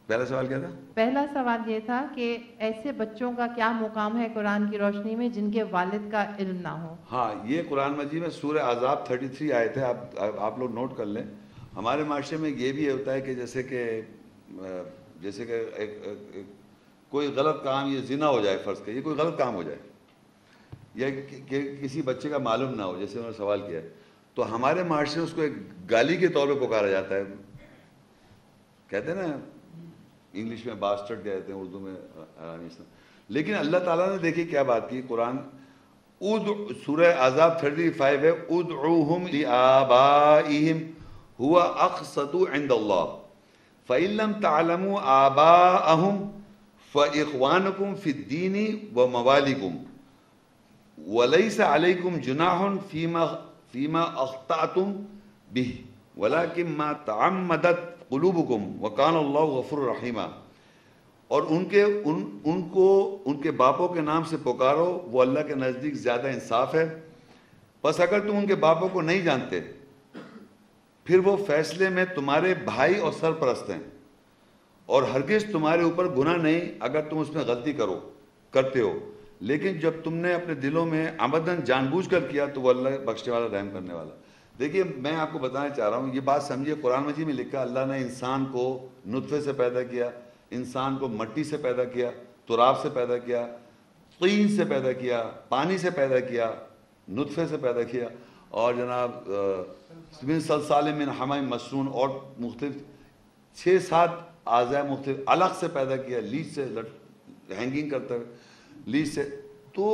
پہلا سوال کیا تھا؟ پہلا سوال یہ تھا کہ ایسے بچوں کا کیا مقام ہے قرآن کی روشنی میں جن کے والد کا علم نہ ہو؟ ہاں، یہ قرآن مجید میں سورہ احزاب 33 آیت ہے، آپ لوگ نوٹ کر لیں۔ ہمارے معاشرے میں یہ بھی ہوتا ہے کہ جیسے کہ کوئی غلط کام، یہ زنا ہو جائے، فرض کہ یہ کوئی غلط کام ہو جائے یا کہ کسی بچے کا معلوم نہ ہو، جیسے انہوں نے سوال کیا ہے، تو ہمارے معاشرے میں اس کو ایک گالی کے طور پہ پکارا جاتا ہے، کہتے ہیں نا انگلش میں باسٹرڈ کہتے ہیں، اردو میں حرامی اسلام۔ لیکن اللہ تعالیٰ نے دیکھیے کیا بات کی، قرآن سورہ احزاب 35 ہے، ادعوہم لآبائہم ہوا اقسط عند اللہ فإن لم تعلموا آباءہم فإخوانکم فی الدین وموالکم ولیس علیکم جناح فیما اخطأتم بہ ولکن ما تعمدت قلوبکم وکان اللہ غفور رحیما۔ اور ان کے باپوں کے نام سے پکارو، وہ اللہ کے نزدیک زیادہ انصاف ہے۔ بس اگر تم ان کے باپوں کو نہیں جانتے، پھر وہ فیصلے میں تمہارے بھائی اور سرپرست ہیں، اور ہرگز تمہارے اوپر گناہ نہیں اگر تم اس میں غلطی کرتے ہو، لیکن جب تم نے اپنے دلوں میں عمدن جان بوجھ کر کیا تو وہ اللہ بخشنے والا، رحم کرنے والا۔ دیکھیے میں آپ کو بتانا چاہ رہا ہوں، یہ بات سمجھیے، قرآن مجید میں لکھا اللہ نے انسان کو نطفے سے پیدا کیا، انسان کو مٹی سے پیدا کیا، تراب سے پیدا کیا، طین سے پیدا کیا، پانی سے پیدا کیا، نطفے سے پیدا کیا، اور جناب من صلصال من حمأ مسنون، اور مختلف 6-7 اعضاء مختلف الگ سے پیدا کیا، لیج سے ہینگنگ کرتے ہوئے لیج سے۔ تو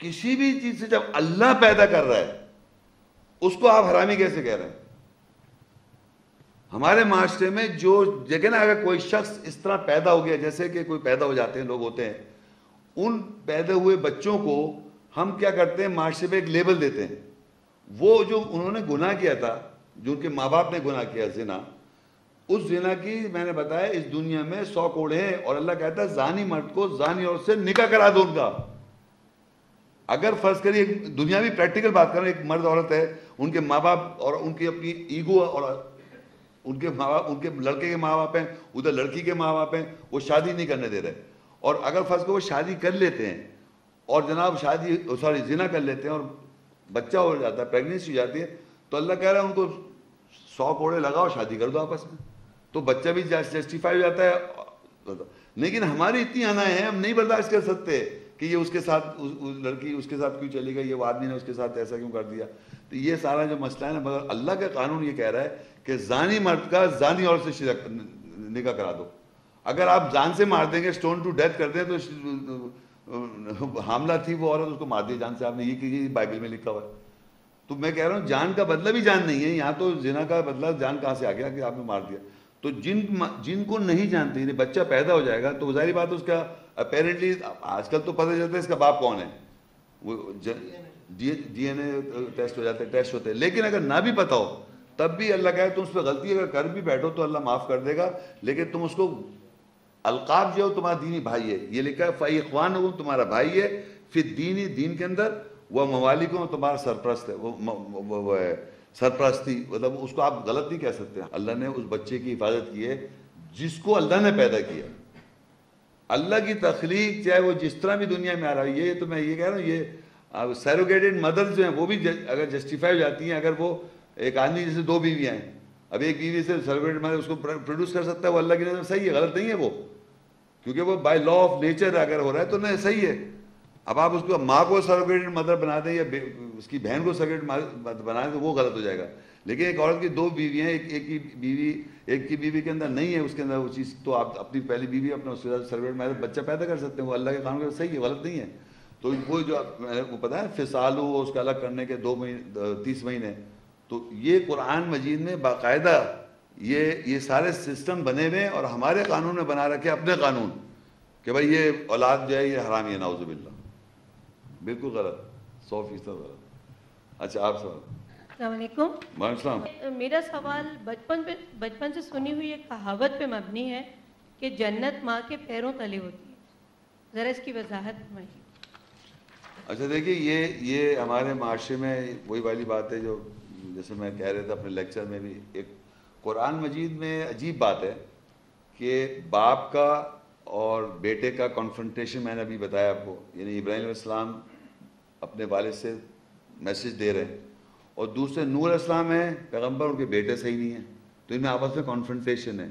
کسی بھی چیز سے جب اللہ پیدا کر رہا ہے اس کو آپ حرامی کیسے کہہ رہے ہیں؟ ہمارے معاشرے میں جو جگہ نا، اگر کوئی شخص اس طرح پیدا ہو گیا، جیسے کہ کوئی پیدا ہو جاتے ہیں لوگ ہوتے ہیں، ان پیدا ہوئے بچوں کو ہم کیا کرتے ہیں، معاشرے میں ایک لیبل دیتے ہیں۔ وہ جو انہوں نے گناہ کیا تھا، جو ان کے ماں باپ نے گناہ کیا زنا، اس زنا کی میں نے بتایا اس دنیا میں 100 کوڑے ہیں، اور اللہ کہتا ہے زانی مرد کو زانی عورت سے نکاح کرا دو ان کا۔ اگر فرض کریے دنیاوی پریکٹیکل بات کریں، ایک مرد عورت ہے، ان کے ماں باپ اور ان کی اپنی ایگو، اور ان کے ماں باپ، ان کے لڑکے کے ماں باپ ہیں، ادھر لڑکی کے ماں باپ ہیں، وہ شادی نہیں کرنے دے رہے، اور اگر فرض کرو وہ شادی کر لیتے ہیں اور جناب زنا کر لیتے ہیں اور بچہ ہو جاتا ہے، پریگننسی ہو جاتی ہے، تو اللہ کہہ رہا ہے ان کو 100 کوڑے لگاؤ، شادی کر دو آپس میں، تو بچہ بھی جسٹیفائی ہو جاتا ہے۔ لیکن ہماری اتنی انائیں ہیں، ہم نہیں برداشت کر سکتے کہ یہ اس کے ساتھ، لڑکی اس کے ساتھ کیوں چلی گئی، یہ وہ آدمی نے اس کے ساتھ ایسا کیوں کر دیا۔ تو یہ سارا جو مسئلہ ہے نا، مگر اللہ کا قانون یہ کہہ رہا ہے کہ زانی مرد کا زانی عورت سے نکاح کرا دو۔ اگر آپ جان سے مار دیں گے، سٹون ٹو ڈیتھ کر دیں، تو حاملہ تھی وہ عورت، اس کو مار دیا جان سے، آپ نے یہ بائبل میں لکھا ہوا ہے۔ تو میں کہہ رہا ہوں جان کا بدلہ بھی جان نہیں ہے، یہاں تو زنا کا بدلہ جان کہاں سے آ گیا کہ آپ نے مار دیا۔ تو جن کو نہیں جانتے، یعنی بچہ پیدا ہو جائے گا تو ظاہری بات اس کا اپیرنٹلی آج کل تو پتہ چلتا ہے اس کا باپ کون ہے، وہ ڈی این اے ٹیسٹ ہو جاتے ہیں، ٹیسٹ ہوتے ہیں۔ لیکن اگر نہ بھی پتہ ہو تب بھی اللہ کہے تم اس پہ غلطی اگر کر بھی بیٹھو تو اللہ معاف کر دے گا، لیکن تم اس کو القاب جو تمہارا دینی بھائی ہے، یہ لکھا ہے فَإِخْوَانُكُمْ تمہارا بھائی ہے، فی الدین دین کے اندر، وہ موالیکم تمہارا سرپرست ہے، وہ ہے سرپرستی، مطلب اس کو آپ غلط نہیں کہہ سکتے۔ اللہ نے اس بچے کی حفاظت کی ہے جس کو اللہ نے پیدا کیا۔ اللہ کی تخلیق چاہے وہ جس طرح بھی دنیا میں آ رہا ہے، یہ تو میں یہ کہہ رہا ہوں، یہ سیروگیٹڈ مدرز جو ہیں وہ بھی اگر جسٹیفائی ہو جاتی ہیں، اگر وہ ایک آدمی جیسے 2 بیویاں ہیں، اب ایک بیوی سے سیروگیٹڈ مدر اس کو پروڈیوس کر سکتا ہے، وہ اللہ کی نظر صحیح ہے، غلط نہیں ہے وہ، کیونکہ وہ بائی لا آف نیچر اگر ہو رہا ہے تو نہیں صحیح ہے۔ اب آپ اس کو ماں کو سیروگیٹڈ مدر بنا دیں یا اس کی بہن کو سیروگیٹڈ مدر بنا دیں تو وہ غلط ہو جائے گا۔ لیکن ایک عورت کی 2 بیویاں ہیں، ایک کی بیوی کے اندر نہیں ہے اس کے اندر وہ چیز، تو آپ اپنی پہلی بیوی اپنا اس کے ساتھ سیروگیٹڈ مدر بچہ پیدا کر سکتے ہیں، وہ اللہ کے قانون کا صحیح ہے، غلط نہیں ہے۔ تو وہ جو میں کو پتا ہے فصال ہو اس کا الگ کرنے کے 30 مہینے، تو یہ قرآن مجید میں باقاعدہ یہ سارے سسٹم بنے ہوئے، اور ہمارے قانون میں بنا رکھے اپنے قانون کہ بھائی یہ اولاد جو ہے یہ حرام ہے، نعوذ باللہ، بالکل غلط، 100% غلط۔ اچھا آپ سوال۔ السلام علیکم۔ وعلیکم السلام۔ میرا سوال بچپن سے سنی ہوئی ایک کہاوت پہ مبنی ہے کہ جنت ماں کے پیروں تلے ہوتی ہے، ذرا اس کی وضاحت فرمائیے۔ اچھا دیکھیے یہ ہمارے معاشرے میں وہی والی بات ہے جو جیسے میں کہہ رہا تھا اپنے لیکچر میں بھی، ایک قرآن مجید میں عجیب بات ہے کہ باپ کا اور بیٹے کا کنفرنٹیشن میں نے ابھی بتایا آپ کو، یعنی ابراہیم علیہ السلام اپنے والد سے میسج دے رہے ہیں، اور دوسرے نوح علیہ السلام ہیں پیغمبر، ان کے بیٹے صحیح نہیں ہیں، تو ان میں آپس میں کنفرنٹیشن ہے.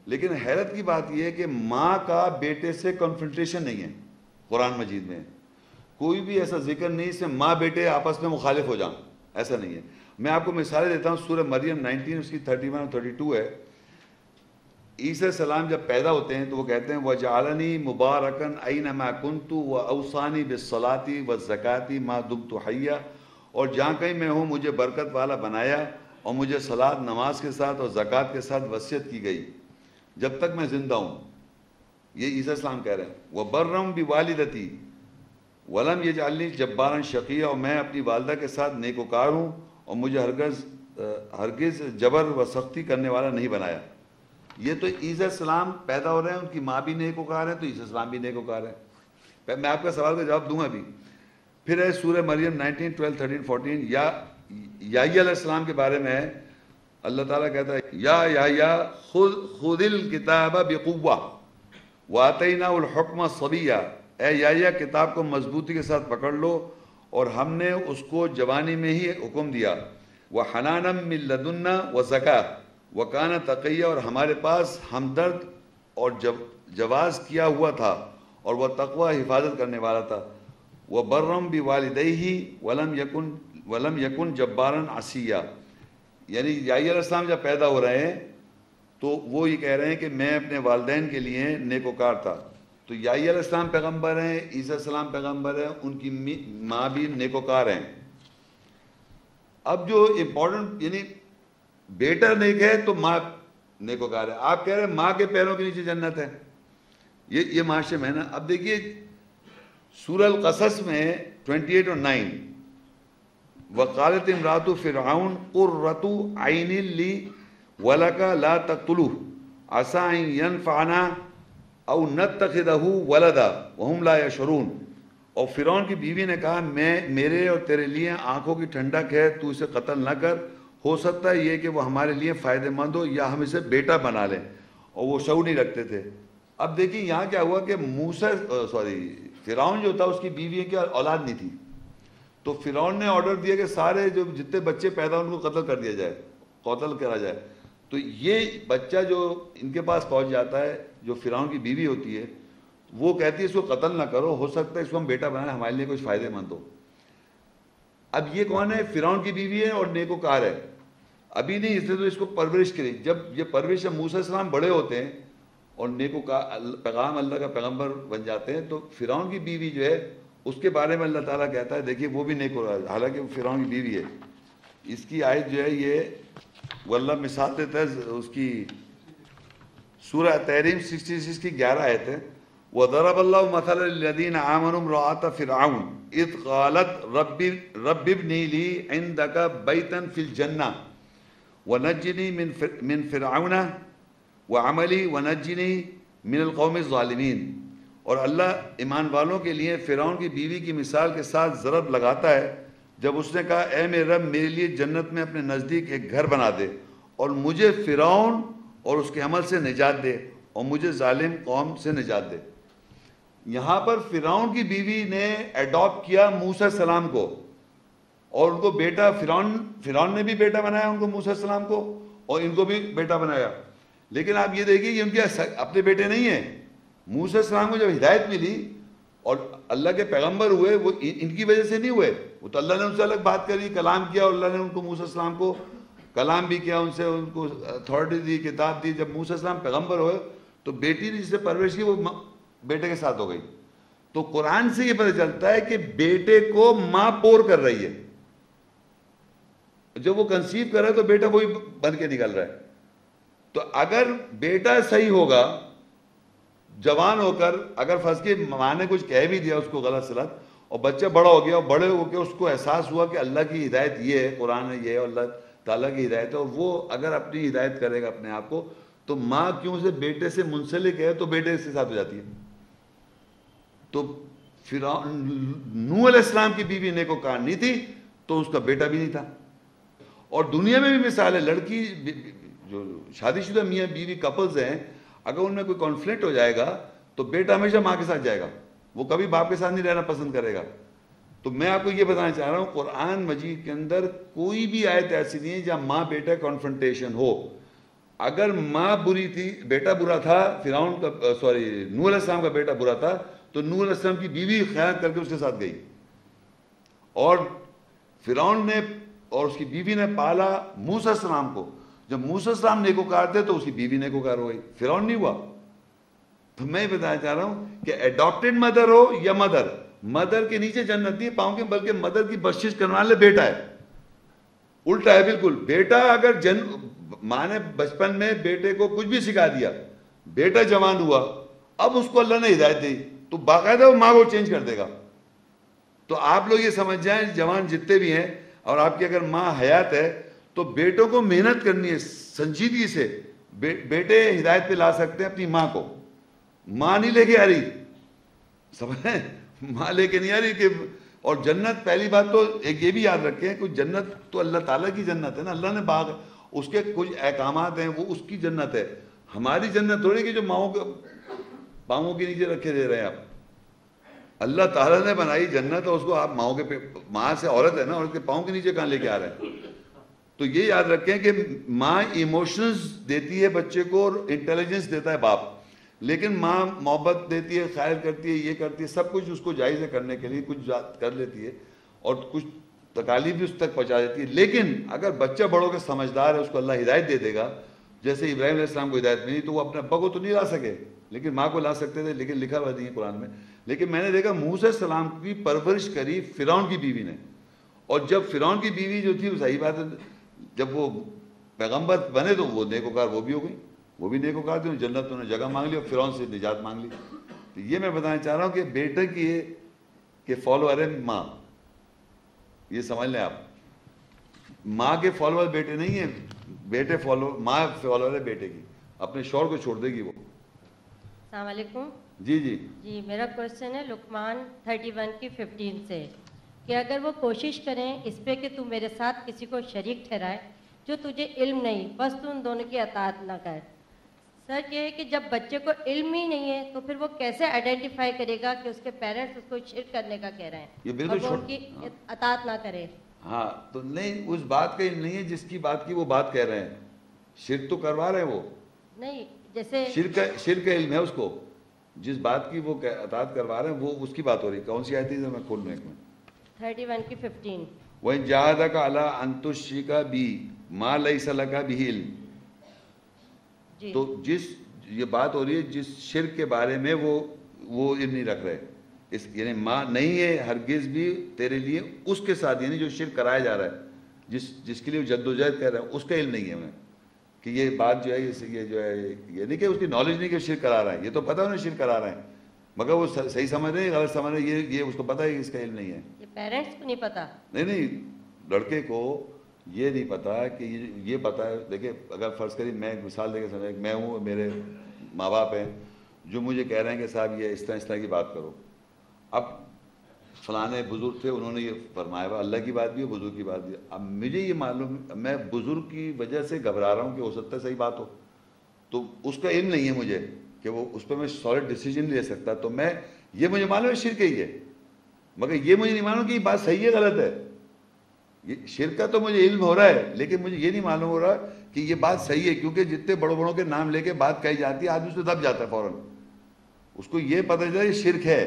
لیکن حیرت کی بات یہ ہے کہ ماں کا بیٹے سے کنفرنٹیشن نہیں ہے قرآن مجید میں. کوئی بھی ایسا ذکر نہیں اس میں ماں بیٹے آپس میں مخالف ہو جائیں، ایسا نہیں ہے. میں آپ کو مثالیں دیتا ہوں. سورہ مریم 19 اس کی 31 اور 32 ہے. عیسیٰ السلام جب پیدا ہوتے ہیں تو وہ کہتے ہیں وَجَعَلَنِي مُبَارَكًا أَيْنَمَا كُنْتُ وَأَوْصَانِي بِالصَّلَاةِ وَالزَّكَاةِ مَا دُمْتُ حَيًّا، اور جہاں کہیں میں ہوں مجھے برکت والا بنایا اور مجھے صلاۃ نماز کے ساتھ اور زکوٰۃ کے ساتھ وصیت کی گئی جب تک میں زندہ ہوں. یہ عیسیٰ السلام کہہ رہے ہیں. وَبَرًّا بِوَالِدَتِي وَلَمْ يَجْعَلْنِي جَبَّارًا شَقِيًّا، اور میں اپنی والدہ کے ساتھ نیکوکار ہوں اور مجھے ہرگز جبر و سختی کرنے والا نہیں بنایا. یہ تو عیسیٰ السلام پیدا ہو رہے ہیں، ان کی ماں بھی نیکوکار ہے تو عیسیٰ السلام بھی نیکوکار ہے. میں آپ کا سوال کا جواب دوں گا بھی. پھر ہے سورہ مریم 19, 12, 13, 14. یحییٰ علیہ السلام کے بارے میں ہے، اللہ تعالیٰ کہتا ہے یا یحییٰ خذ الکتاب بقوہ وآتیناہ الحکم صبیہ، اے یحییٰ کتاب کو مضبوطی کے ساتھ پکڑ لو اور ہم نے اس کو جوانی میں ہی حکم دیا. وحنانا من لدنا وزکاۃ وکان تقیہ، اور ہمارے پاس ہمدرد اور جواز کیا ہوا تھا اور وہ تقوی حفاظت کرنے والا تھا. وبرم بوالدیہ ولم یکن جبارا عصیا. یعنی یحییٰ علیہ السلام جب پیدا ہو رہے ہیں تو وہ یہ کہہ رہے ہیں کہ میں اپنے والدین کے لیے نیکوکار تھا. تو یحییٰ علیہ السلام پیغمبر ہیں، عیسیٰ السلام پیغمبر ہیں، ان کی ماں بھی نیکوکار ہیں. اب جو امپورٹنٹ، یعنی بیٹا نیک ہے تو ماں نیکوکار ہے. آپ کہہ رہے ہیں ماں کے پیروں کے نیچے جنت ہے، یہ معاشرے میں ہے نا. اب دیکھیے سورہ القصص میں 28 اور 9 وقالت امرات فرعون قرۃ عین لی ولک لا تقتلوہ عسى ان ينفعنا او نتخذہ ولدا وہم لا یشعرون. اور فرعون کی بیوی نے کہا میرے اور تیرے لیے آنکھوں کی ٹھنڈک ہے، تو اسے قتل نہ کر، ہو سکتا ہے یہ کہ وہ ہمارے لیے فائدہ مند ہو یا ہم اسے بیٹا بنا لیں. اور وہ شعور نہیں رکھتے تھے. اب دیکھیں یہاں کیا ہوا کہ فرعون جو تھا اس کی بیوی کی اولاد نہیں تھی، تو فرعون نے آرڈر دیا کہ سارے جو جتنے بچے پیدا ان کو قتل کر دیا جائے، قتل کرا جائے. تو یہ بچہ جو ان کے پاس پہنچ جاتا ہے، جو فرعون کی بیوی ہوتی ہے، وہ کہتی ہے اس کو قتل نہ کرو، ہو سکتا ہے اس کو ہم بیٹا بنائیں، ہمارے لیے کچھ فائدہ مند ہو. اب یہ کون ہے؟ فرعون کی بیوی ہے اور نیکوکار ہے. ابھی نہیں، اس نے تو اس کو پرورش کری. جب یہ پرورش، موسیٰ علیہ السلام بڑے ہوتے ہیں اور نیکوکار پیغام اللہ کا پیغمبر بن جاتے ہیں، تو فرعون کی بیوی جو ہے اس کے بارے میں اللہ تعالیٰ کہتا ہے دیکھیے وہ بھی نیکوکار ہے، حالانکہ وہ فرعون کی بیوی ہے. اس کی آیت جو ہے یہ وہ اللہ مثال دیتا ہے اس کی سورہ تحریم 66 کی 11 آیت ہے. وَضَرَبَ اللَّهُ مَثَلًا لِّلَّذِينَ آمَنُوا امْرَأَتَ فِرْعَوْنَ إِذْ قَالَتْ رَبِّ ابْنِ لِي عِندَكَ بَيْتًا فِي الْجَنَّةِ وَنَجِّنِي مِن فِرْعَوْنَ وَعَمَلِهِ وَنَجِّنِي مِنَ الْقَوْمِ الظَّالِمِينَ. اور اللہ ایمان والوں کے لیے فرعون کی بیوی کی مثال کے ساتھ ضرب لگاتا ہے جب اس نے کہا اے میرے رب میرے لیے جنت میں اپنے نزدیک ایک گھر بنا دے اور مجھے فرعون اور اس کے عمل سے نجات دے اور مجھے ظالم قوم سے نجات دے. یہاں پر فرعون کی بیوی نے ایڈاپٹ کیا موسیٰ السلام کو اور ان کو بیٹا، فرعون نے بھی بیٹا بنایا ان کو، موسیٰ السلام کو، اور ان کو بھی بیٹا بنایا. لیکن آپ یہ دیکھیے یہ ان کے اپنے بیٹے نہیں ہیں. موسیٰ السلام کو جب ہدایت ملی اور اللہ کے پیغمبر ہوئے وہ ان کی وجہ سے نہیں ہوئے، وہ تو اللہ نے ان سے الگ بات کری، کلام کیا، اور اللہ نے ان کو موسیٰ السلام کو کلام بھی کیا، ان سے ان کو اتھارٹی دی، کتاب دی. جب موسیٰ السلام پیغمبر ہوئے تو بیٹی نے جس سے پرورش کی وہ بیٹے کے ساتھ ہو گئی. تو قرآن سے یہ پتہ چلتا ہے کہ بیٹے کو ماں پور کر رہی ہے. جب وہ کنسیو کر رہا ہے تو بیٹا وہی بن کے نکل رہا ہے. تو اگر بیٹا صحیح ہوگا جوان ہو کر، اگر فرض کی ماں نے کچھ کہہ بھی دیا اس کو غلط سلط اور بچہ بڑا ہو گیا اور بڑے ہو کے اس کو احساس ہوا کہ اللہ کی ہدایت یہ ہے، قرآن ہے یہ ہے، اور اللہ تعالیٰ کی ہدایت ہے، اور وہ اگر اپنی ہدایت کرے گا اپنے آپ کو، تو ماں کیوں سے بیٹے سے منسلک ہے تو بیٹے کے ساتھ ہو جاتی ہے. تو نوح علیہ السلام کی بیوی نیکوکار نہیں تھی تو اس کا بیٹا بھی نہیں تھا. اور دنیا میں بھی مثال ہے، لڑکی جو شادی شدہ میاں بیوی کپلز ہیں، اگر ان میں کوئی کانفلکٹ ہو جائے گا تو بیٹا ہمیشہ ماں کے ساتھ جائے گا, وہ کبھی باپ کے ساتھ نہیں رہنا پسند کرے گا. تو میں آپ کو یہ بتانا چاہ رہا ہوں, قرآن مجید کے اندر کوئی بھی آیت ایسی نہیں ہے جہاں ماں بیٹا کانفرنٹیشن ہو. اگر ماں بری تھی, بیٹا برا تھا, فرعون کا نوح علیہ السلام کا بیٹا برا تھا, تو نوح علیہ السلام کی بیوی خیانت کر کے اس کے ساتھ گئی, اور فرعون نے اور اس کی بیوی نے پالا موسیٰ علیہ السلام کو. جب موسیٰ علیہ السلام نیکوکار تھے تو اس کی بیوی نیکوکار ہو گئی, فرعون نہیں ہوا. تو میں بتانا چاہ رہا ہوں کہ ایڈاپٹڈ مدر ہو یا مدر کے نیچے جنت نہیں پاؤں گے, بلکہ مدر کی بخشش کرنے والے بیٹا ہے. الٹا ہے بالکل. بیٹا اگر ماں نے بچپن میں بیٹے کو کچھ بھی سکھا دیا, بیٹا جوان ہوا, اب اس کو اللہ نے ہدایت دی, تو باقاعدہ وہ ماں کو چینج کر دے گا. تو آپ لوگ یہ سمجھ جائیں, جوان جتنے بھی ہیں, اور آپ کی اگر ماں حیات ہے تو بیٹوں کو محنت کرنی ہے سنجیدگی سے. بیٹے ہدایت پہ لا سکتے ہیں اپنی ماں کو, ماں نہیں لے کے آ رہی, سمجھیں, ماں لے کے نہیں آ رہی کہ. اور جنت, پہلی بات تو ایک یہ بھی یاد رکھیں کہ جنت تو اللہ تعالیٰ کی جنت ہے نا, اللہ نے باغ, اس کے کچھ احکامات ہیں, وہ اس کی جنت ہے. ہماری جنت تھوڑی کہ جو ماؤں کے پاؤں کے نیچے رکھے دے رہے ہیں آپ. اللہ تعالیٰ نے بنائی جنت, اور اس کو آپ ماؤں کے ماں سے عورت ہے نا, عورت کے پاؤں کے نیچے کہاں لے کے آ رہے ہیں. تو یہ یاد رکھیں کہ ماں ایموشنز دیتی ہے بچے کو, اور انٹیلیجنس دیتا ہے باپ, لیکن ماں محبت دیتی ہے, خیر کرتی ہے, یہ کرتی ہے, سب کچھ اس کو جائز ہے کرنے کے لیے, کچھ کر لیتی ہے, اور کچھ تکالیف بھی اس تک پہنچا دیتی ہے. لیکن اگر بچہ بڑوں کے سمجھدار ہے, اس کو اللہ ہدایت دے دے گا. جیسے ابراہیم علیہ السلام کو ہدایت ملی تو وہ اپنے ابا کو تو نہیں لا سکے, لیکن ماں کو لا سکتے تھے, لیکن لکھا ہوا نہیں ہے قرآن میں. لیکن میں نے دیکھا موسیٰ علیہ السلام کی پرورش کری فرعون کی بیوی نے, اور جب فرعون کی بیوی جو تھی, وہ صحیح بات ہے, جب وہ پیغمبر بنے تو وہ نیکوکار وہ بھی ہو گئی, وہ بھی نیکوکار تھے, جنت انہوں نے جگہ مانگ لی اور فرعون سے نجات مانگ لی. تو یہ میں بتانا چاہ رہا ہوں کہ بیٹے کی کہ فالوور ہے ماں, یہ سمجھ لیں آپ. ماں کے فالوور بیٹے نہیں ہیں, بیٹے فالوور, ماں فالوور ہے بیٹے کی, اپنے شوہر کو چھوڑ دے گی وہ. السلام علیکم. جی میرا کوشچن ہے لقمان 31 کی 15 سے, کہ اگر وہ کوشش کریں اس پہ کہ تو میرے ساتھ کسی کو شریک ٹھہرائے جو تجھے علم نہیں, بس تو ان دونوں کی اطاعت نہ کر. سر یہ ہے کہ جب بچے کو علم ہی نہیں ہے تو پھر وہ کیسے آئیڈینٹیفائی کرے گا کہ اس کے پیرنٹس اس کو شرک کرنے کا کہہ رہے ہیں, یہ بالکل اور وہ ان کی اطاعت نہ کرے. ہاں تو نہیں, اس بات کا علم نہیں ہے جس کی بات کی وہ بات کہہ رہے ہیں. شرک تو کروا رہے ہیں وہ نہیں, جیسے شرک کا علم ہے اس کو, جس بات کی وہ اطاعت کروا رہے ہیں وہ اس کی بات ہو رہی ہے. کون سی آیت ہے میں کھول لوں ایک منٹ. 31 کی 15. وَإِن جَاهَدَكَ عَلَىٰ أَن تُشْرِكَ بِي مَا لَيْسَ لَكَ بِهِ عِلْمٌ. تو جس یہ بات ہو رہی ہے جس شرک کے بارے میں وہ علم نہیں رکھ رہے, اس یعنی ماں نہیں ہے ہرگز بھی تیرے لیے اس کے ساتھ, یعنی جو شرک کرایا جا رہا ہے, جس کے لیے جد و جہد کر رہے ہیں, اس کا علم نہیں ہے انہیں کہ یہ بات جو ہے یہ جو ہے, یہ نہیں کہ اس کی نالج نہیں کہ شرک کرا رہا ہے, یہ تو پتہ انہیں شرک کرا رہے ہیں, مگر وہ صحیح سمجھ رہے ہیں غلط سمجھ رہے ہیں, یہ اس کو پتہ ہے کہ اس کا علم نہیں ہے. یہ پیرنٹس کو نہیں پتا. نہیں, لڑکے کو یہ نہیں پتا کہ یہ پتا ہے. دیکھیں اگر فرض کری میں ایک مثال دے کے سمجھیں, میں ہوں, میرے ماں باپ ہیں جو مجھے کہہ رہے ہیں کہ صاحب یہ اس طرح کی بات کرو. اب فلانے بزرگ تھے, انہوں نے یہ فرمایا ہوا, اللہ کی بات بھی ہے, بزرگ کی بات بھی ہے. اب مجھے یہ معلوم, میں بزرگ کی وجہ سے گھبرا رہا ہوں کہ ہو سکتا ہے صحیح بات ہو, تو اس کا علم نہیں ہے مجھے کہ وہ اس پہ میں سالڈ ڈیسیجن لے سکتا. تو میں یہ مجھے معلوم ہے شرک ہی ہے, مگر یہ مجھے نہیں معلوم کہ یہ بات صحیح ہے غلط ہے. یہ شرک کا تو مجھے علم ہو رہا ہے, لیکن مجھے یہ نہیں معلوم ہو رہا کہ یہ بات صحیح ہے, کیونکہ جتنے بڑوں کے نام لے کے بات کہی جاتی ہے آدمی اس سے دب جاتا ہے فوراً. اس کو یہ پتہ چلا یہ شرک ہے.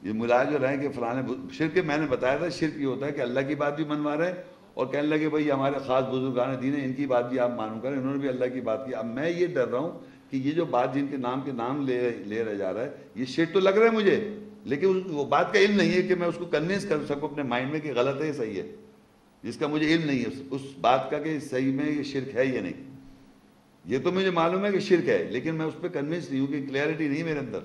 یہ ملا جو رہے کہ فلانے شرک, میں نے بتایا تھا شرک یہ ہوتا ہے کہ اللہ کی بات بھی منوا رہے ہیں اور کہنے لگے بھائی ہمارے خاص بزرگان دین ہیں, ان کی بات بھی آپ معلوم کریں, انہوں نے بھی اللہ کی بات کی. اب میں یہ ڈر رہا ہوں کہ یہ جو بات جن کے نام لے رہا جا رہا ہے, یہ شرک تو لگ رہا ہے مجھے, لیکن وہ بات کا علم نہیں ہے کہ میں اس کو کنوینس کر سکوں اپنے مائنڈ میں کہ غلط ہے یا صحیح ہے, جس کا مجھے علم نہیں ہے اس بات کا کہ صحیح میں یہ شرک ہے یا نہیں. یہ تو مجھے معلوم ہے کہ شرک ہے, لیکن میں اس پہ کنوینس نہیں ہوں, کہ کلیئرٹی نہیں میرے اندر.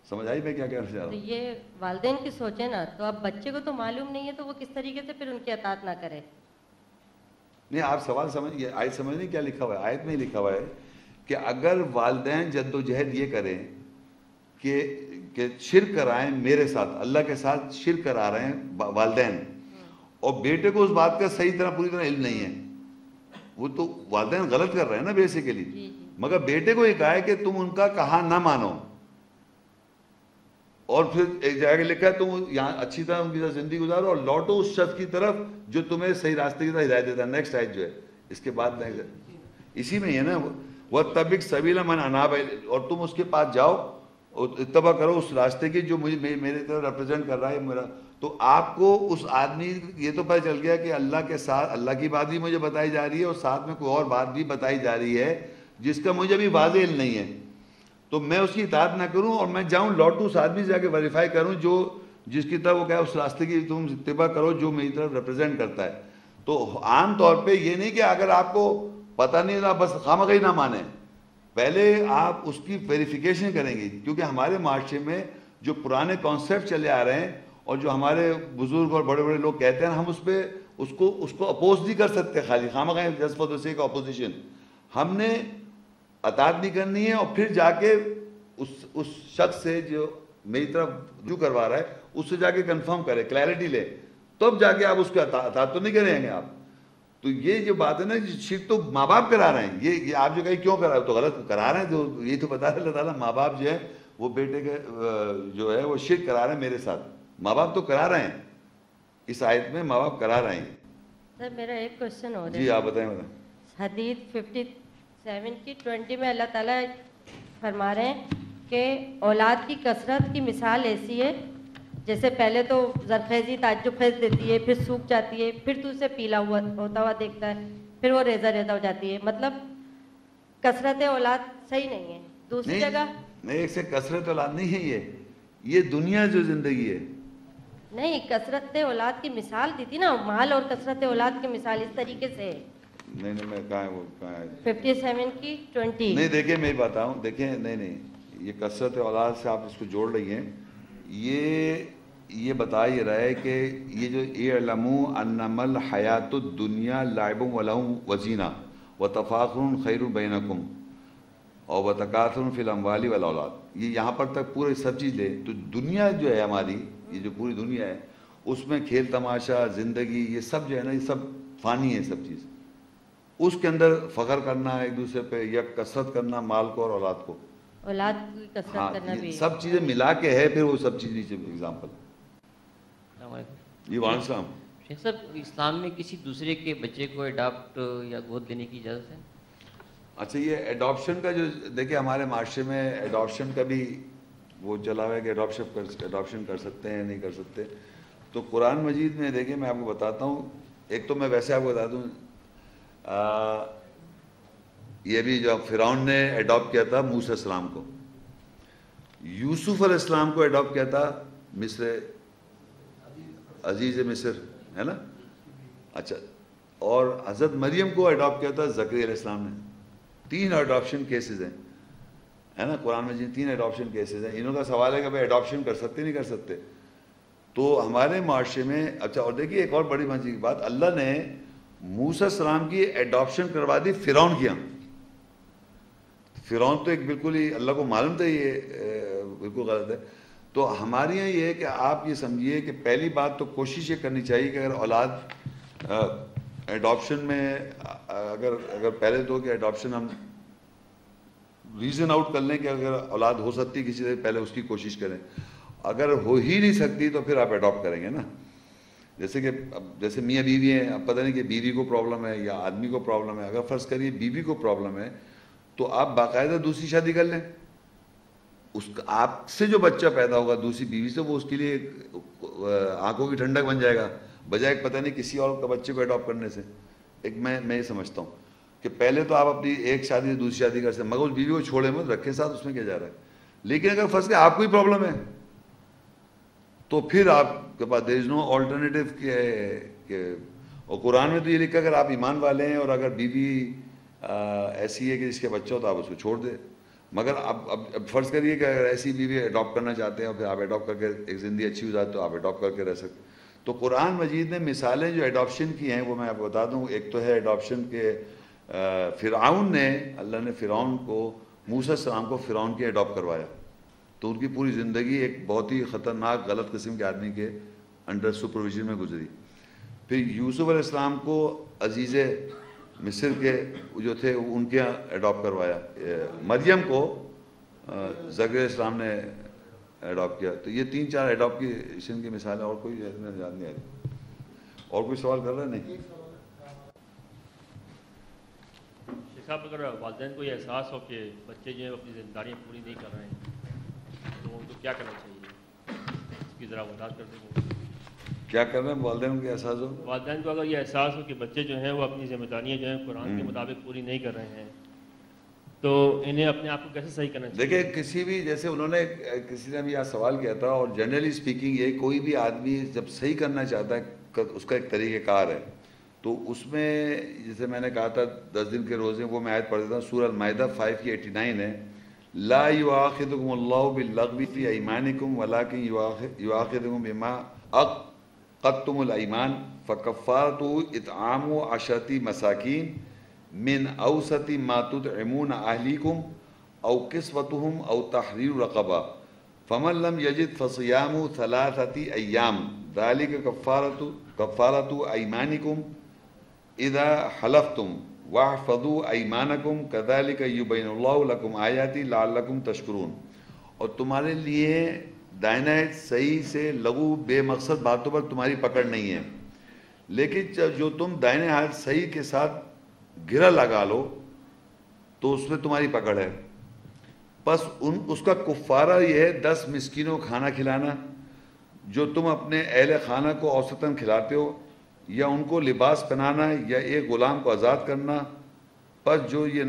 سمجھ آئی میں کیا کہنا چاہ رہا ہوں؟ یہ والدین کی سوچ ہے نا, تو اب بچے کو تو معلوم نہیں ہے تو وہ کس طریقے سے پھر ان کی اطاعت نہ کرے. نہیں, آپ سوال سمجھیے, آیت سمجھنے کیا لکھا ہوا ہے. آیت میں ہی لکھا ہوا ہے کہ اگر والدین جد و جہد یہ کریں کہ شرک کرائیں میرے ساتھ, اللہ کے ساتھ شرک کرا رہے ہیں والدین, اور بیٹے کو اس بات کا صحیح طرح پوری طرح علم نہیں ہے, وہ تو والدین غلط کر رہے ہیں نا بیسیکلی. مگر بیٹے کو یہ کہا ہے کہ تم ان کا کہا نہ مانو، اور پھر ایک جگہ لکھا ہے تم یہاں اچھی طرح ان کی طرح زندگی گزارو اور لوٹو اس شخص کی طرف جو تمہیں صحیح راستے کی طرف ہدایت دیتا ہے. نیکسٹ آیت جو ہے اس کے بعد اسی میں ہی ہے نا، وَاتَّبِعْ سَبِيلَ مَنْ أَنَابَ إِلَيَّ، اور تم اس کے پاس جاؤ اور اتباع کرو اس راستے کی جو مجھے میرے طرف ریپرزینٹ کر رہا ہے میرا. تو آپ کو اس آدمی یہ تو پتہ چل گیا کہ اللہ کے ساتھ اللہ کی بات بھی مجھے بتائی جا رہی ہے اور ساتھ میں کوئی اور بات بھی بتائی جا رہی ہے جس کا مجھے ابھی واضح علم نہیں ہے، تو میں اس کی اطاعت نہ کروں اور میں جاؤں لوٹوں اس آدمی سے جا کے ویریفائی کروں جو جس کی طرف وہ کہا اس راستے کی تم اتباع کرو جو میری طرف ریپرزینٹ کرتا ہے. تو عام طور پہ یہ نہیں کہ اگر آپ کو پتہ نہیں تھا بس خواہ نہ مانیں، پہلے آپ اس کی ویریفیکیشن کریں گے، کیونکہ ہمارے معاشرے میں جو پرانے کانسیپٹ چلے آ رہے ہیں اور جو ہمارے بزرگ اور بڑے بڑے لوگ کہتے ہیں ہم اس کو اپوز نہیں کر سکتے، خالی خواہ just for the sake opposition. ہم نے اطاعت نہیں کرنی ہے اور پھر جا کے اس شخص سے جو میری طرف جو کروا رہا ہے اس سے جا کے کنفرم کرے، کلیئرٹی لے، تب جا کے آپ اس کو اطاعت تو نہیں کریں گے آپ. تو یہ جو بات ہے نا شرک تو ماں باپ کرا رہے ہیں، یہ آپ جو کہیں کیوں کرا رہے ہیں تو غلط کرا رہے ہیں. تو یہ تو بتا رہے اللہ تعالیٰ ماں باپ جو ہے وہ بیٹے کے جو ہے وہ شرک کرا رہے ہیں میرے ساتھ. ماں باپ تو کرا رہے ہیں، اس آیت میں ماں باپ کرا رہے ہیں. سر میرا ایک کوشچن ہو رہا ہے. جی آپ بتائیں. حدیث 57 کی 20 میں اللہ تعالیٰ فرما رہے ہیں کہ اولاد کی کثرت کی مثال ایسی ہے جیسے پہلے تو زرخیزی تعجب خیز دیتی ہے، پھر سوکھ جاتی ہے، پھر تو اسے پیلا ہوتا ہوا دیکھتا ہے، پھر وہ ریزہ ریزہ ہو جاتی ہے. مطلب کثرت اولاد صحیح نہیں ہے. دوسری جگہ نہیں، ایک سے کثرت اولاد نہیں ہے، یہ دنیا جو زندگی ہے. نہیں، کثرت اولاد کی مثال دی تھی نا، مال اور کثرت اولاد کی مثال اس طریقے سے. نہیں میں کہاں ہے وہ کہاں ہے 57 کی 20. نہیں دیکھیں میں بتاؤں، دیکھیں نہیں یہ کثرت اولاد سے آپ اس کو جوڑ رہی ہیں. یہ بتا ہی رہا ہے کہ یہ جو اعلموا انما الحیات الدنیا لعب ولہو وزینہ وتفاخر خیر بینکم اور وتکاثر فی الاموال والاولاد. یہ یہاں پر تک پورے سب چیز لے تو دنیا جو ہے ہماری، یہ جو پوری دنیا ہے اس میں کھیل تماشا زندگی یہ سب جو ہے نا یہ سب فانی ہے سب چیز. اس کے اندر فخر کرنا ایک دوسرے پہ یا کثرت کرنا مال کو اور اولاد کو، اولاد کی کثرت کرنا بھی سب چیزیں ملا کے ہے. پھر وہ سب چیز نیچے ایگزامپل. جی وعلیکم السلام. شیخ صاحب اسلام میں کسی دوسرے کے بچے کو اڈاپٹ یا گود لینے کی اجازت ہے؟ اچھا یہ ایڈاپشن کا جو دیکھیں ہمارے معاشرے میں ایڈاپشن کا بھی وہ چلا ہوا ہے کہ ایڈاپشن کر سکتے ہیں نہیں کر سکتے. تو قرآن مجید میں دیکھیں میں آپ کو بتاتا ہوں. ایک تو میں ویسے آپ کو بتا دوں یہ بھی جو فرعون نے ایڈاپٹ کیا تھا موسیٰ علیہ السلام کو، یوسف علیہ السلام کو ایڈاپٹ کیا تھا مصر عزیز مصر ہے نا. اچھا اور حضرت مریم کو ایڈاپٹ کیا تھا زکریا علیہ السلام نے. 3 ایڈاپشن کیسز ہیں ہے نا قرآن میں. 3 ایڈاپشن کیسز ہیں. انہوں کا سوال ہے کہ بھائی ایڈاپشن کر سکتے نہیں کر سکتے. تو ہمارے معاشرے میں اچھا اور دیکھیے ایک اور بڑی مزے کی بات، اللہ نے موسیٰ السلام کی ایڈاپشن کروا دی فرعون کی. فرعون تو ایک بالکل ہی اللہ کو معلوم تھا یہ بالکل غلط ہے. تو ہمارے یہاں یہ ہے کہ آپ یہ سمجھیے کہ پہلی بات تو کوشش یہ کرنی چاہیے کہ اگر اولاد ایڈاپشن میں اگر پہلے تو کہ ایڈاپشن ہم ریزن آؤٹ کر لیں کہ اگر اولاد ہو سکتی کسی سے پہلے اس کی کوشش کریں. اگر ہو ہی نہیں سکتی تو پھر آپ ایڈاپٹ کریں گے نا. جیسے کہ جیسے میاں بیوی ہیں، اب پتہ نہیں کہ بیوی کو پرابلم ہے یا آدمی کو پرابلم ہے. اگر فرض کریے بیوی کو پرابلم ہے تو آپ باقاعدہ دوسری شادی کر لیں. اس کا آپ سے جو بچہ پیدا ہوگا دوسری بیوی سے وہ اس کے لیے آنکھوں کی ٹھنڈک بن جائے گا بجائے پتہ نہیں کسی اور کا بچے کو اڈاپٹ کرنے سے. ایک میں یہ سمجھتا ہوں کہ پہلے تو آپ اپنی ایک شادی سے دوسری شادی کر سکتے ہیں مگر اس بیوی کو چھوڑے مت رکھیں ساتھ، اس میں کیا جا رہا ہے. لیکن اگر فرض کہ آپ کو ہی پرابلم ہے تو پھر آپ کے پاس دیر از نو آلٹرنیٹیو کہ اور قرآن میں تو یہ لکھا اگر آپ ایمان والے ہیں اور اگر بیوی ایسی ہے کہ جس کے بچہ ہو تو آپ اس کو چھوڑ دیں. مگر اب فرض کریے کہ اگر ایسی بیوی اڈاپٹ کرنا چاہتے ہیں اور پھر آپ اڈاپٹ کر کے ایک زندگی اچھی ہو جاتی تو آپ اڈاپٹ کر کے رہ سکتے. تو قرآن مجید نے مثالیں جو ایڈاپشن کی ہیں وہ میں آپ کو بتا دوں. ایک تو ہے ایڈاپشن کے فرعون نے اللہ نے فرعون کو موسیٰ السلام کو فرعون کے ایڈاپٹ کروایا تو ان کی پوری زندگی ایک بہت ہی خطرناک غلط قسم کے آدمی کے انڈر سپرویژن میں گزری. پھر یوسف علیہ السلام کو عزیز مصر کے جو تھے ان کے یہاں اڈاپٹ کروایا. مریم کو زکریا السلام نے اڈاپٹ کیا. تو یہ 3-4 اڈاپٹیشن کی مثال ہے. اور کوئی یاد نہیں آ رہی؟ اور کوئی سوال کر رہا ہے؟ نہیں. صاحب اگر والدین کو یہ احساس ہو کہ بچے جو ہیں اپنی ذمہ داریاں پوری نہیں کر رہے ہیں تو ان کو کیا کرنا چاہیے؟ اس کی ذرا وضاحت کر دیں. کیا کر رہے ہیں والدین کو احساس ہو؟ والدین کو اگر یہ احساس ہو کہ بچے جو ہیں وہ اپنی ذمہ داریاں جو ہیں قرآن کے مطابق پوری نہیں کر رہے ہیں تو انہیں اپنے آپ کو کیسے صحیح کرنا چاہیے؟ دیکھیں کسی بھی جیسے انہوں نے کسی نے بھی یہاں سوال کیا تھا اور جنرلی اسپیکنگ یہ کوئی بھی آدمی جب صحیح کرنا چاہتا ہے اس کا ایک طریقہ کار ہے. تو اس میں جیسے میں نے کہا تھا 10 دن کے روزے وہ میں آیت پڑھ دیتا ہوں. سورہ المائدہ 5 کی 89 ہے. لا یؤاخذکم اللہ باللغو فی ایمانکم ولکن یؤاخذکم بما عقدتم الایمان فکفارتہ اطعام 10 مساکین من اوسط ما تطعمون اہلیکم او کسوتہم او تحریر رقبہ فمن لم یجد فصیام 3 ایام ذلک کفارۃ ایمانکم اذا حلفتم واحفظوا ایمانکم کذالک یبین اللہ لکم آیاتی لعلکم تشکرون. اور تمہارے لیے دائنا صحیح سے لغو بے مقصد باتوں پر تمہاری پکڑ نہیں ہے، لیکن جو تم دائنے ہاتھ صحیح کے ساتھ گرہ لگا لو تو اس میں تمہاری پکڑ ہے. بس اس کا کفارہ یہ ہے 10 مسکینوں کو کھانا کھلانا جو تم اپنے اہل خانہ کو اوسطاً کھلاتے ہو، یا ان کو لباس پہنانا، یا ایک غلام کو آزاد کرنا. بس جو یہ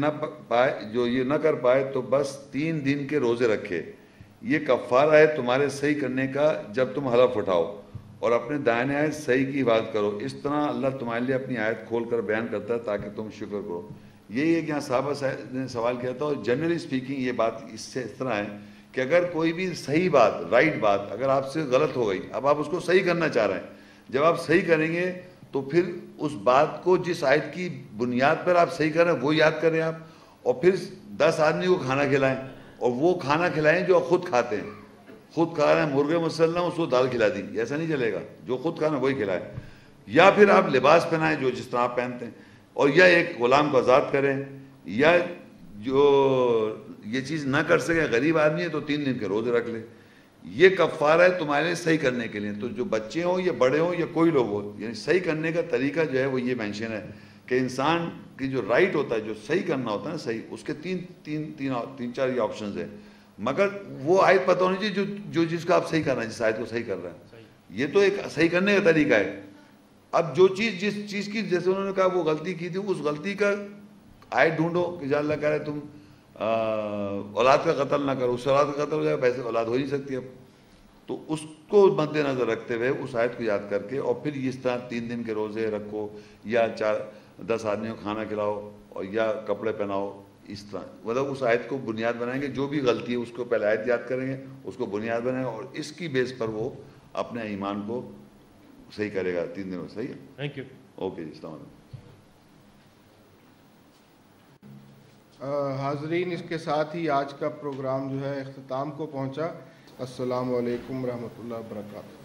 نہ کر پائے تو بس 3 دن کے روزے رکھے. یہ کفارہ ہے تمہارے صحیح کرنے کا جب تم حلف اٹھاؤ، اور اپنے دائنے آیت صحیح کی حفاظت کرو. اس طرح اللہ تمہارے لیے اپنی آیت کھول کر بیان کرتا ہے تاکہ تم شکر کرو. یہی ایک یہاں صحابہ نے سوال کیا تھا. اور جنرلی اسپیکنگ یہ بات اس سے اس طرح ہے کہ اگر کوئی بھی صحیح بات، رائٹ بات اگر آپ سے غلط ہو گئی، اب آپ اس کو صحیح کرنا چاہ رہے ہیں، جب آپ صحیح کریں گے تو پھر اس بات کو جس آیت کی بنیاد پر آپ صحیح کر رہے ہیں وہ یاد کریں آپ، اور پھر 10 آدمی کو کھانا کھلائیں، اور وہ کھانا کھلائیں جو خود کھاتے ہیں. خود کھا رہے ہیں مرغے مسلم، اس کو دال کھلا دی، ایسا نہیں چلے گا. جو خود کھانا وہی کھلائے. یا پھر آپ لباس پہنائیں جو جس طرح آپ پہنتے ہیں، اور یا ایک غلام کو آزاد کریں. یا جو یہ چیز نہ کر سکے، غریب آدمی ہے تو 3 دن کے روزے رکھ لے. یہ کفارہ ہے تمہارے صحیح کرنے کے لیے. تو جو بچے ہوں یا بڑے ہوں یا کوئی لوگ ہو، یعنی صحیح کرنے کا طریقہ جو ہے وہ یہ مینشن ہے کہ انسان کی جو رائٹ ہوتا ہے، جو صحیح کرنا ہوتا ہے نا صحیح، اس کے 3-4 یہ آپشنز ہیں. مگر وہ آیت پتہ ہونی چاہیے جو جس کا آپ صحیح کر رہے ہیں، جس آیت کو صحیح کر رہے ہیں. یہ تو ایک صحیح کرنے کا طریقہ ہے. اب جو چیز جس چیز کی جیسے انہوں نے کہا وہ غلطی کی تھی، اس غلطی کا آیت ڈھونڈو کہ جہاں اللہ کہہ رہے تم اولاد کا قتل نہ کرو. اس سے اولاد کا قتل ہو جائے، ویسے اولاد ہو نہیں سکتی اب. تو اس کو مد نظر رکھتے ہوئے اس آیت کو یاد کر کے، اور پھر اس طرح 3 دن کے روزے رکھو، یا 10 آدمیوں کو کھانا کھلاؤ، اور یا کپڑے پہناؤ. اس طرح مطلب اس آیت کو بنیاد بنائیں گے. جو بھی غلطی ہے اس کو پہلے آیت یاد کریں گے، اس کو بنیاد بنائیں گے، اور اس کی بیس پر وہ اپنے ایمان کو صحیح کرے گا 3 دنوں. صحیح ہے. Thank you. اوکے جی، السلام علیکم. حاضرین، اس کے ساتھ ہی آج کا پروگرام جو ہے اختتام کو پہنچا. السلام علیکم ورحمۃ اللہ وبرکاتہ.